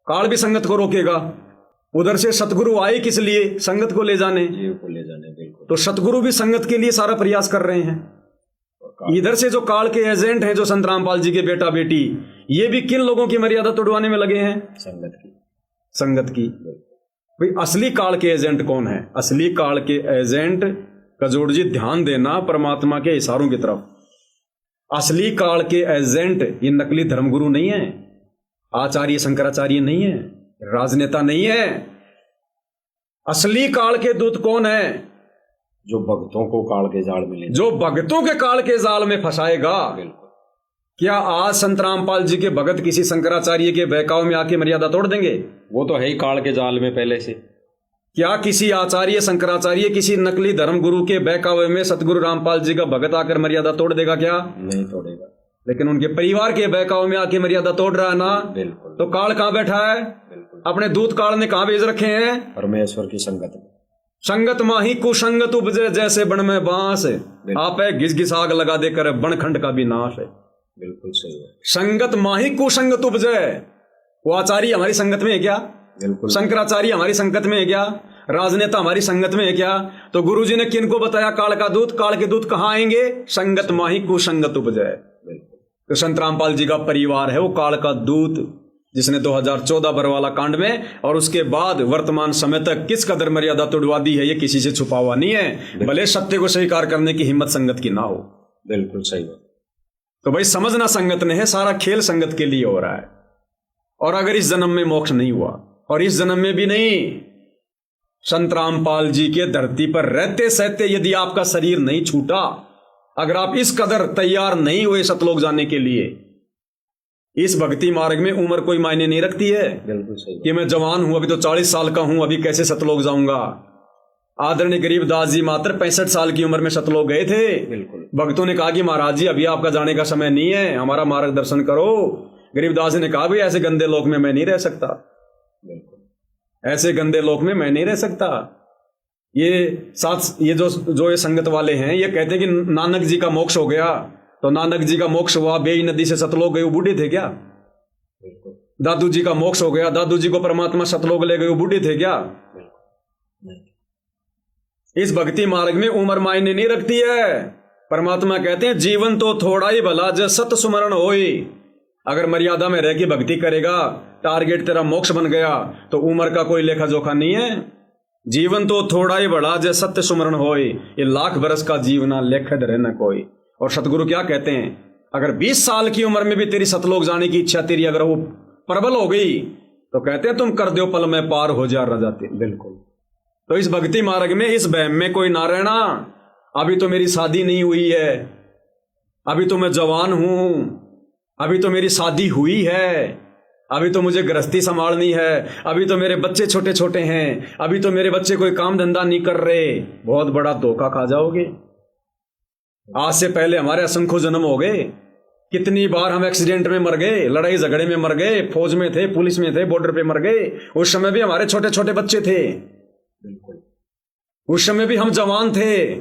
काल भी संगत को रोकेगा। उधर से सतगुरु आए किस लिए? संगत को ले जाने, जीव को ले जाने। बिल्कुल। तो सतगुरु भी संगत के लिए सारा प्रयास कर रहे हैं। इधर से जो काल के एजेंट हैं, जो संत रामपाल जी के बेटा बेटी, ये भी किन लोगों की मर्यादा तोड़वाने में लगे हैं? संगत की। संगत की। भाई असली काल के एजेंट कौन है? असली काल के एजेंट, कजोड़ जी ध्यान देना, परमात्मा के इशारों की तरफ। असली काल के एजेंट ये नकली धर्मगुरु नहीं है, आचार्य शंकराचार्य नहीं है, राजनेता नहीं है। असली काल के दूत कौन है? जो भक्तों को काल के जाल में ले, जो भक्तों के काल के जाल में फंसाएगा। बिल्कुल। क्या आज संत रामपाल जी के भगत किसी शंकराचार्य के बहकाव में आके मर्यादा तोड़ देंगे? वो तो है ही काल के जाल में पहले से। क्या किसी आचार्य शंकराचार्य, किसी नकली धर्मगुरु के बहकावे में सतगुरु रामपाल जी का भगत आकर मर्यादा तोड़ देगा? क्या नहीं तोड़ेगा। लेकिन उनके परिवार के बहकाव में आके मर्यादा तोड़ रहा है ना। बिल्कुल। तो काल कहां बैठा है? बिल्कुल। अपने दूत काल ने कहां भेज रखे हैं? परमेश्वर की संगत में। संगत माही कुसंगत उपजे, जैसे बन में बांस, आप है घिस घिस आग लगा देकर बनखंड का भी नाश है। बिल्कुल सही है। संगत माही कुसंगत उपजे। वो आचार्य हमारी संगत में है क्या? बिल्कुल। शंकराचार्य हमारी संगत में है क्या? राजनेता हमारी संगत में है क्या? तो गुरुजी ने किनको बताया काल का दूत? काल के दूत कहां आएंगे? संगत माही कुसंगत उपजे। तो संत रामपाल जी का परिवार है वो काल का दूत, जिसने 2014 बरवाला कांड में और उसके बाद वर्तमान समय तक किस कदर मर्यादा तोड़वा दी है, ये किसी से छुपा हुआ नहीं है, भले सत्य को स्वीकार करने की हिम्मत संगत की ना हो। बिल्कुल सही बात। तो भाई समझना, संगत ने है, सारा खेल संगत के लिए हो रहा है। और अगर इस जन्म में मोक्ष नहीं हुआ, और इस जन्म में भी नहीं, संत रामपाल जी के धरती पर रहते सहते यदि आपका शरीर नहीं छूटा, अगर आप इस कदर तैयार नहीं हुए सतलोक जाने के लिए, इस भक्ति मार्ग में उम्र कोई मायने नहीं रखती है। बिल्कुल सही। कि मैं जवान हूं, अभी तो 40 साल का हूं, अभी कैसे सतलोक जाऊंगा। आदरणीय गरीबदास जी मात्र 65 साल की उम्र में सतलोक गए थे। बिल्कुल। भक्तों ने कहा कि महाराज जी अभी आपका जाने का समय नहीं है, हमारा मार्गदर्शन करो। गरीबदास जी ने कहा भाई ऐसे गंदे लोक में मैं नहीं रह सकता। बिल्कुल। ऐसे गंदे लोक में मैं नहीं रह सकता। ये जो ये संगत वाले हैं, ये कहते हैं कि नानक जी का मोक्ष हो गया। तो नानक जी का मोक्ष हुआ, बेई नदी से सतलोक गए, वो बूढ़े थे क्या? बिल्कुल। दादू जी का मोक्ष हो गया, दादू जी को परमात्मा सतलोक ले गए, वो बूढ़े थे क्या? इस भक्ति मार्ग में उम्र मायने नहीं रखती है। परमात्मा कहते हैं जीवन तो थोड़ा ही भला जब सत सुमरण होई। अगर मर्यादा में रह के भक्ति करेगा, टारगेट तेरा मोक्ष बन गया, तो उम्र का कोई लेखा जोखा नहीं है। जीवन तो थोड़ा ही बड़ा जय सत्य सुमरण होए, ये लाख बरस का जीवना लेख धरे न कोई। और सतगुरु क्या कहते हैं? अगर 20 साल की उम्र में भी तेरी सतलोक जाने की इच्छा तेरी अगर वो प्रबल हो गई, तो कहते हैं तुम कर दो पल में पार हो जा रजाते। बिल्कुल। तो इस भक्ति मार्ग में इस बहम में कोई ना रहना। अभी तो मेरी शादी नहीं हुई है, अभी तो मैं जवान हूं, अभी तो मेरी शादी हुई है, अभी तो मुझे गृहस्थी संभालनी है, अभी तो मेरे बच्चे छोटे छोटे हैं, अभी तो मेरे बच्चे कोई काम धंधा नहीं कर रहे। बहुत बड़ा धोखा खा जाओगे। आज से पहले हमारे असंख्य जन्म हो गए। कितनी बार हम एक्सीडेंट में मर गए, लड़ाई झगड़े में मर गए, फौज में थे, पुलिस में थे, बॉर्डर पे मर गए। उस समय भी हमारे छोटे छोटे बच्चे थे। बिल्कुल। उस समय भी हम जवान थे।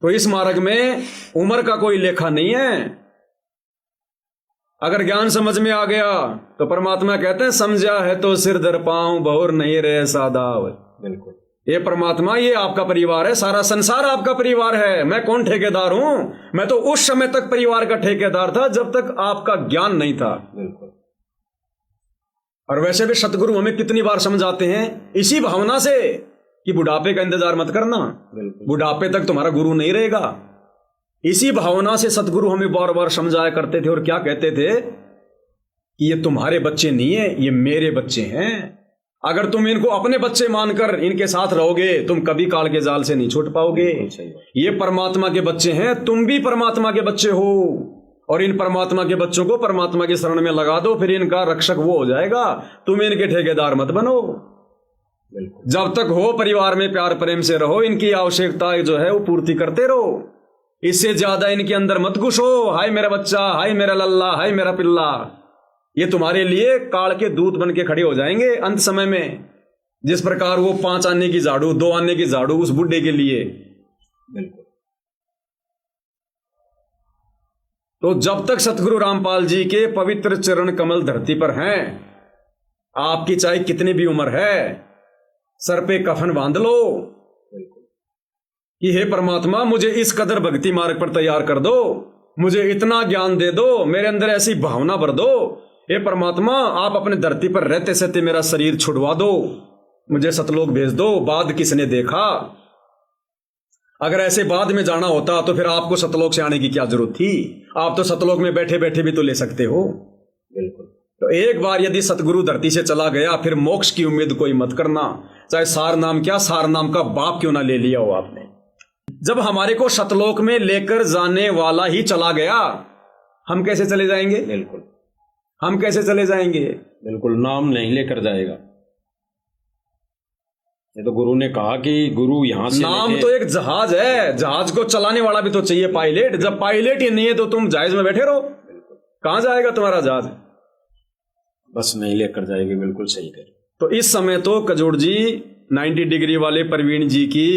तो इस मार्ग में उम्र का कोई लेखा नहीं है। अगर ज्ञान समझ में आ गया तो परमात्मा कहते हैं समझा है तो सिर धर पाऊं, बहुर नहीं रहे सादाव। बिल्कुल। ये परमात्मा, ये आपका परिवार है, सारा संसार आपका परिवार है। मैं कौन ठेकेदार हूं? मैं तो उस समय तक परिवार का ठेकेदार था जब तक आपका ज्ञान नहीं था। बिल्कुल। और वैसे भी सतगुरु हमें कितनी बार समझाते हैं इसी भावना से कि बुढ़ापे का इंतजार मत करना, बुढ़ापे तक तुम्हारा गुरु नहीं रहेगा। इसी भावना से सतगुरु हमें बार बार समझाया करते थे। और क्या कहते थे कि ये तुम्हारे बच्चे नहीं है, ये मेरे बच्चे हैं। अगर तुम इनको अपने बच्चे मानकर इनके साथ रहोगे, तुम कभी काल के जाल से नहीं छूट पाओगे। ये परमात्मा के बच्चे हैं, तुम भी परमात्मा के बच्चे हो। और इन परमात्मा के बच्चों को परमात्मा की शरण में लगा दो, फिर इनका रक्षक वो हो जाएगा। तुम इनके ठेकेदार मत बनो। जब तक हो परिवार में प्यार प्रेम से रहो, इनकी आवश्यकता जो है वो पूर्ति करते रहो। इससे ज्यादा इनके अंदर मत घुसो। हाय मेरा बच्चा, हाय मेरा लल्ला, हाय मेरा पिल्ला। ये तुम्हारे लिए काल के दूत बन के खड़े हो जाएंगे अंत समय में। जिस प्रकार वो 5 आने की झाड़ू, 2 आने की झाड़ू उस बुड्ढे के लिए। बिल्कुल। तो जब तक सतगुरु रामपाल जी के पवित्र चरण कमल धरती पर हैं, आपकी चाहे कितनी भी उम्र है, सर पे कफन बांध लो बिल्कुल कि हे परमात्मा मुझे इस कदर भक्ति मार्ग पर तैयार कर दो, मुझे इतना ज्ञान दे दो, मेरे अंदर ऐसी भावना भर दो, हे परमात्मा आप अपने धरती पर रहते सहते मेरा शरीर छुड़वा दो, मुझे सतलोक भेज दो। बाद किसने देखा? अगर ऐसे बाद में जाना होता तो फिर आपको सतलोक से आने की क्या जरूरत थी? आप तो सतलोक में बैठे बैठे भी तो ले सकते हो। बिल्कुल तो एक बार यदि सतगुरु धरती से चला गया फिर मोक्ष की उम्मीद कोई मत करना, चाहे सार नाम क्या, सार नाम का बाप क्यों ना ले लिया हो आपने। जब हमारे को सतलोक में लेकर जाने वाला ही चला गया, हम कैसे चले जाएंगे? बिल्कुल हम कैसे चले जाएंगे? बिल्कुल नाम नहीं लेकर जाएगा। ये तो गुरु ने कहा कि गुरु यहां से नाम तो एक जहाज है, जहाज को चलाने वाला भी तो चाहिए पायलट। जब पायलट ही नहीं है तो तुम जहाज में बैठे रहो, कहां जाएगा तुम्हारा जहाज? बस नहीं लेकर जाएगी। बिल्कुल सही कर। तो इस समय तो कजोड़ जी 90 डिग्री वाले प्रवीण जी की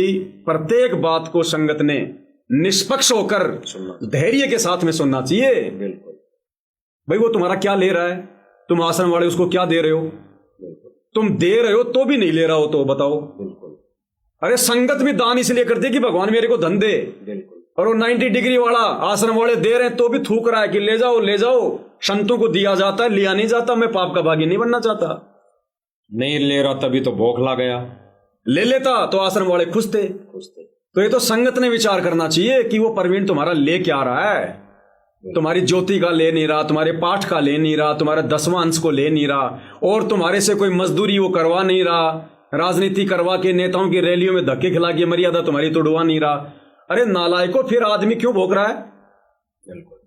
प्रत्येक बात को संगत ने निष्पक्ष होकर धैर्य के साथ में सुनना चाहिए। बिल्कुल भाई वो तुम्हारा क्या ले रहा है, तुम आश्रम वाले उसको क्या दे रहे हो? बिल्कुल तुम दे रहे हो तो भी नहीं ले रहा हो तो बताओ। बिल्कुल अरे संगत भी दान इसलिए करती है कि भगवान मेरे को धन दे, बिल्कुल और वो 90 डिग्री वाला आश्रम वाले दे रहे हैं तो भी थूक रहा है कि ले जाओ ले जाओ। संतों को दिया जाता है, लिया नहीं जाता। मैं पाप का भागी नहीं बनना चाहता। नहीं ले रहा तभी तो बौखला गया। ले लेता तो आश्रम वाले खुश थे। तो ये तो संगत ने विचार करना चाहिए कि वो प्रवीण तुम्हारा ले क्या रहा है। तुम्हारी ज्योति का ले नहीं रहा, तुम्हारे पाठ का ले नहीं रहा, तुम्हारे 10वां अंश को ले नहीं रहा, और तुम्हारे से कोई मजदूरी वो करवा नहीं रहा, राजनीति करवा के नेताओं की रैलियों में धक्के खिला के मर्यादा तुम्हारी तोड़वा नहीं रहा। अरे नालायको, फिर आदमी क्यों भोग रहा है? बिल्कुल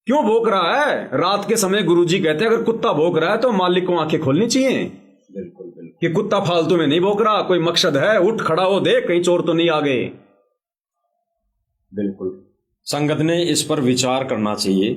क्यों भोग रहा है? रात के समय गुरुजी कहते हैं अगर कुत्ता भोग रहा है तो मालिक को आंखें खोलनी चाहिए बिल्कुल बिल्कुल कि कुत्ता फालतू में नहीं भोग रहा, कोई मकसद है, उठ खड़ा हो, देख कहीं चोर तो नहीं आ गए। बिल्कुल संगत ने इस पर विचार करना चाहिए